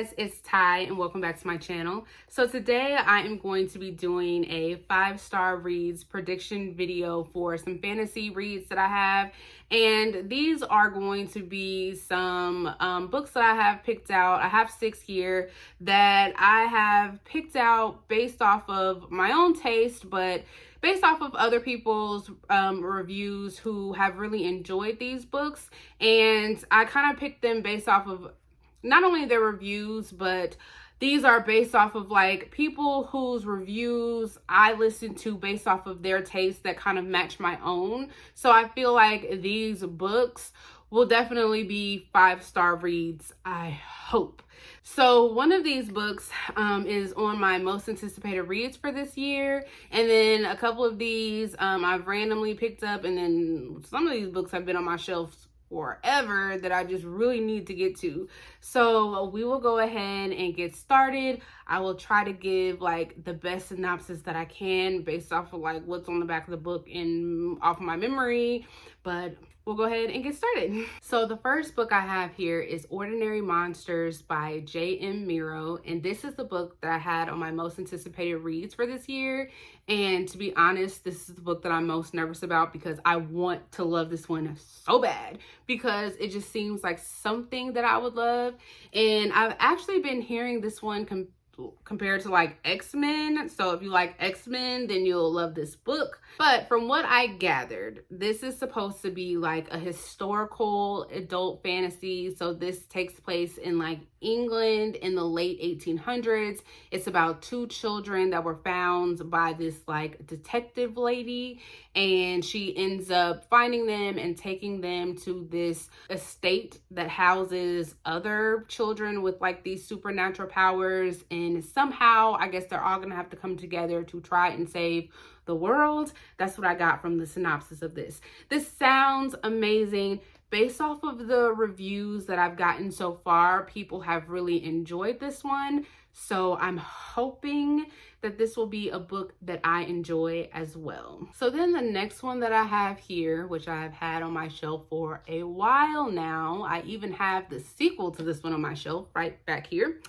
guys, it's Ty and welcome back to my channel. So today I am going to be doing a 5-star reads prediction video for some fantasy reads that I have. And these are going to be some books that I have picked out. I have 6 here that I have picked out based off of my own taste, but based off of other people's reviews who have really enjoyed these books. And I kind of picked them based off of not only their reviews, but these are based off of like people whose reviews I listen to based off of their taste that kind of match my own. So I feel like these books will definitely be 5-star reads, I hope. So one of these books is on my most anticipated reads for this year. And then a couple of these I've randomly picked up. And then some of these books have been on my shelf forever that I just really need to get to. So we will go ahead and get started. I will try to give like the best synopsis that I can based off of like what's on the back of the book and off of my memory, but we'll go ahead and get started. So the first book I have here is Ordinary Monsters by J.M. Miro, and this is the book that I had on my most anticipated reads for this year. And to be honest, this is the book that I'm most nervous about because I want to love this one so bad because it just seems like something that I would love. And I've actually been hearing this one compared to like X-Men. So if you like X-Men, then you'll love this book. But from what I gathered, this is supposed to be like a historical adult fantasy. So this takes place in like England in the late 1800s. It's about 2 children that were found by this like detective lady, and she ends up finding them and taking them to this estate that houses other children with like these supernatural powers. And somehow I guess they're all gonna have to come together to try and save the world. That's what I got from the synopsis of this. This sounds amazing. Based off of the reviews that I've gotten so far, people have really enjoyed this one. So I'm hoping that this will be a book that I enjoy as well. So then the next one that I have here, which I've had on my shelf for a while now, I even have the sequel to this one on my shelf right back here.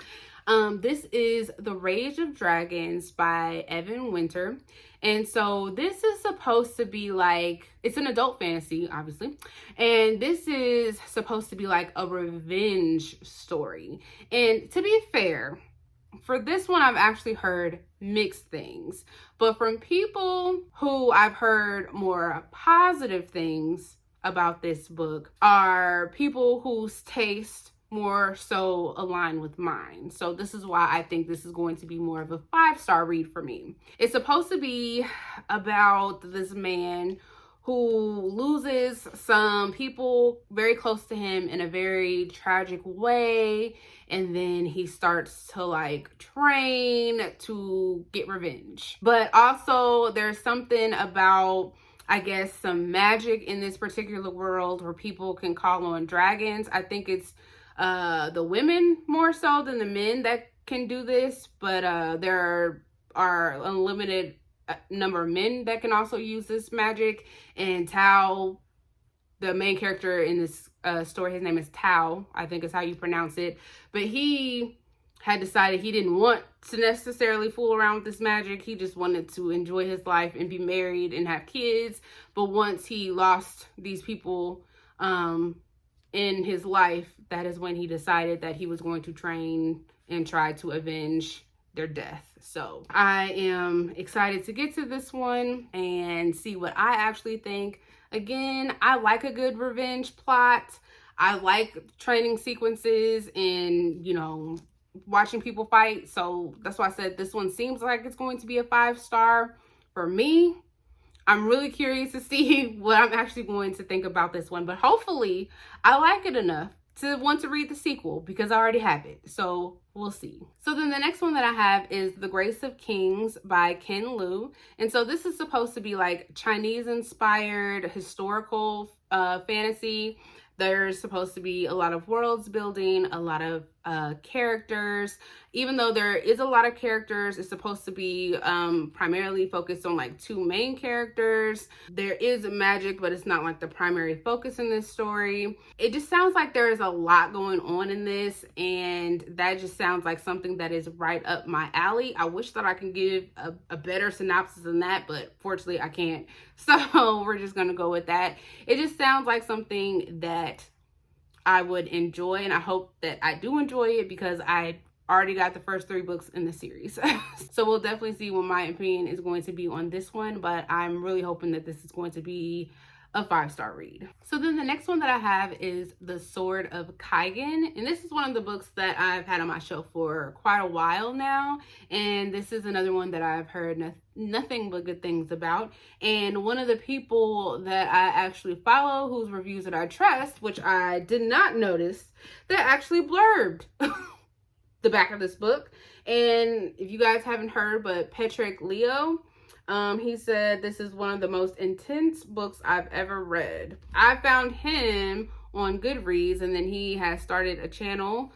This is The Rage of Dragons by Evan Winter. And so this is supposed to be like, it's an adult fantasy, obviously. And this is supposed to be like a revenge story. And to be fair, for this one, I've actually heard mixed things. But from people who I've heard more positive things about this book are people whose taste more so aligned with mine. So this is why I think this is going to be more of a 5-star read for me. It's supposed to be about this man who loses some people very close to him in a very tragic way, and then he starts to like train to get revenge. But also there's something about, I guess, some magic in this particular world where people can call on dragons. I think it's the women more so than the men that can do this, but there are unlimited number of men that can also use this magic. And Tao, the main character in this story, his name is Tao, I think is how you pronounce it, but he had decided he didn't want to necessarily fool around with this magic. He just wanted to enjoy his life and be married and have kids. But once he lost these people in his life, that is when he decided that he was going to train and try to avenge their death. So I am excited to get to this one and see what I actually think. Again, I like a good revenge plot. I like training sequences and, you know, watching people fight. So that's why I said this one seems like it's going to be a 5-star for me. I'm really curious to see what I'm actually going to think about this one, but hopefully I like it enough to want to read the sequel because I already have it. So we'll see. So then the next one that I have is The Grace of Kings by Ken Liu. And so this is supposed to be like Chinese inspired historical fantasy. There's supposed to be a lot of worlds building, a lot of characters. Even though there is a lot of characters, it's supposed to be primarily focused on like 2 main characters. There is magic, but it's not like the primary focus in this story. It just sounds like there is a lot going on in this, and that just sounds like something that is right up my alley. I wish that I can give a better synopsis than that, but fortunately I can't. So we're just gonna go with that. It just sounds like something that I would enjoy, and I hope that I do enjoy it because I already got the first 3 books in the series. So we'll definitely see what my opinion is going to be on this one, but I'm really hoping that this is going to be a 5-star read. So then the next one that I have is The Sword of Kygen, and this is one of the books that I've had on my shelf for quite a while now, and this is another one that I've heard nothing but good things about. And one of the people that I actually follow, whose reviews that I trust, which I did not notice, that actually blurbed the back of this book. And if you guys haven't heard, but Patrick Leo, he said this is one of the most intense books I've ever read. I found him on Goodreads, and then he has started a channel,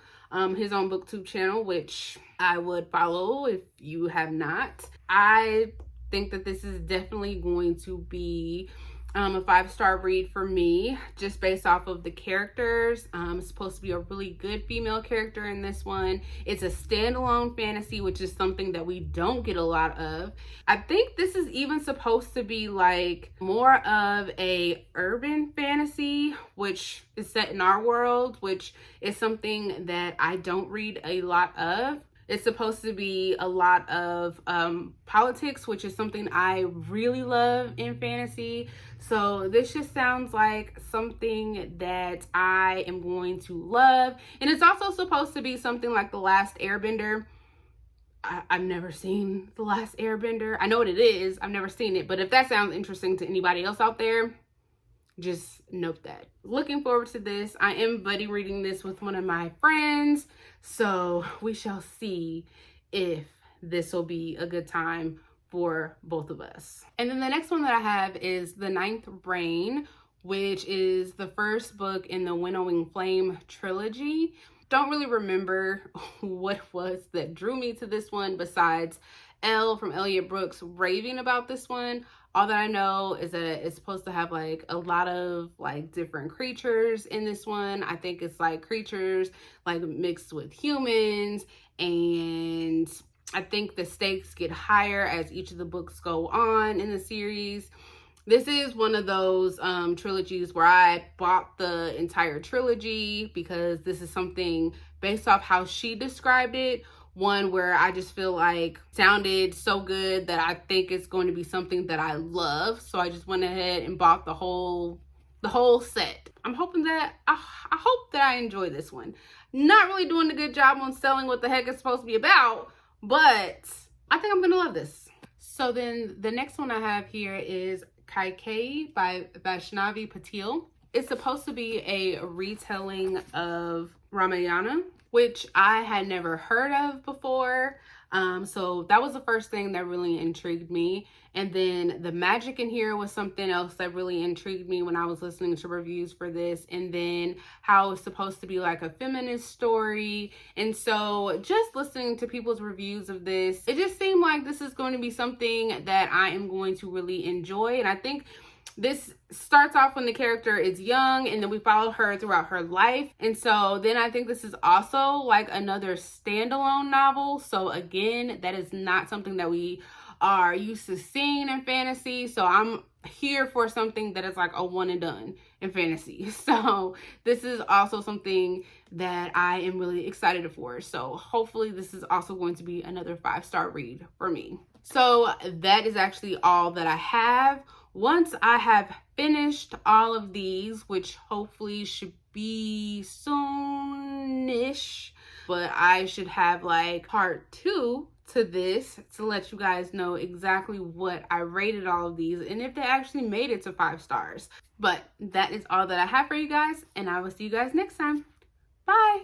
his own booktube channel, which I would follow if you have not. I think that this is definitely going to be a 5-star read for me, just based off of the characters. It's supposed to be a really good female character in this one. It's a standalone fantasy, which is something that we don't get a lot of. I think this is even supposed to be like more of a urban fantasy, which is set in our world, which is something that I don't read a lot of. It's supposed to be a lot of politics, which is something I really love in fantasy. So this just sounds like something that I am going to love. And it's also supposed to be something like The Last Airbender. I've never seen The Last Airbender. I know what it is. I've never seen it. But if that sounds interesting to anybody else out there, just note that. Looking forward to this. I am buddy reading this with one of my friends, so we shall see if this will be a good time for both of us. And then the next one that I have is The Ninth Reign, which is the first book in the Winnowing Flame trilogy. Don't really remember what it was that drew me to this one besides Elle from Elliot Brooks raving about this one. All that I know is that it's supposed to have like a lot of like different creatures in this one. I think it's like creatures like mixed with humans, and I think the stakes get higher as each of the books go on in the series. This is one of those trilogies where I bought the entire trilogy because this is something based off how she described it. One where I just feel like sounded so good that I think it's going to be something that I love. So I just went ahead and bought the whole set. I'm hoping that, I hope that I enjoy this one. Not really doing a good job on selling what the heck it's supposed to be about, but I think I'm gonna love this. So then the next one I have here is Kygen by Vaishnavi Patil. It's supposed to be a retelling of Ramayana, which I had never heard of before. So that was the first thing that really intrigued me. And then the magic in here was something else that really intrigued me when I was listening to reviews for this. And then how it's supposed to be like a feminist story. And so just listening to people's reviews of this, it just seemed like this is going to be something that I am going to really enjoy. And I think this starts off when the character is young, and then we follow her throughout her life. And so then I think this is also like another standalone novel. So again, that is not something that we are used to seeing in fantasy. So I'm here for something that is like a one and done in fantasy. So this is also something that I am really excited for. So hopefully this is also going to be another 5-star read for me. So that is actually all that I have. Once I have finished all of these, which hopefully should be soonish, but I should have like part 2 to this to let you guys know exactly what I rated all of these and if they actually made it to 5 stars. But that is all that I have for you guys, and I will see you guys next time. Bye.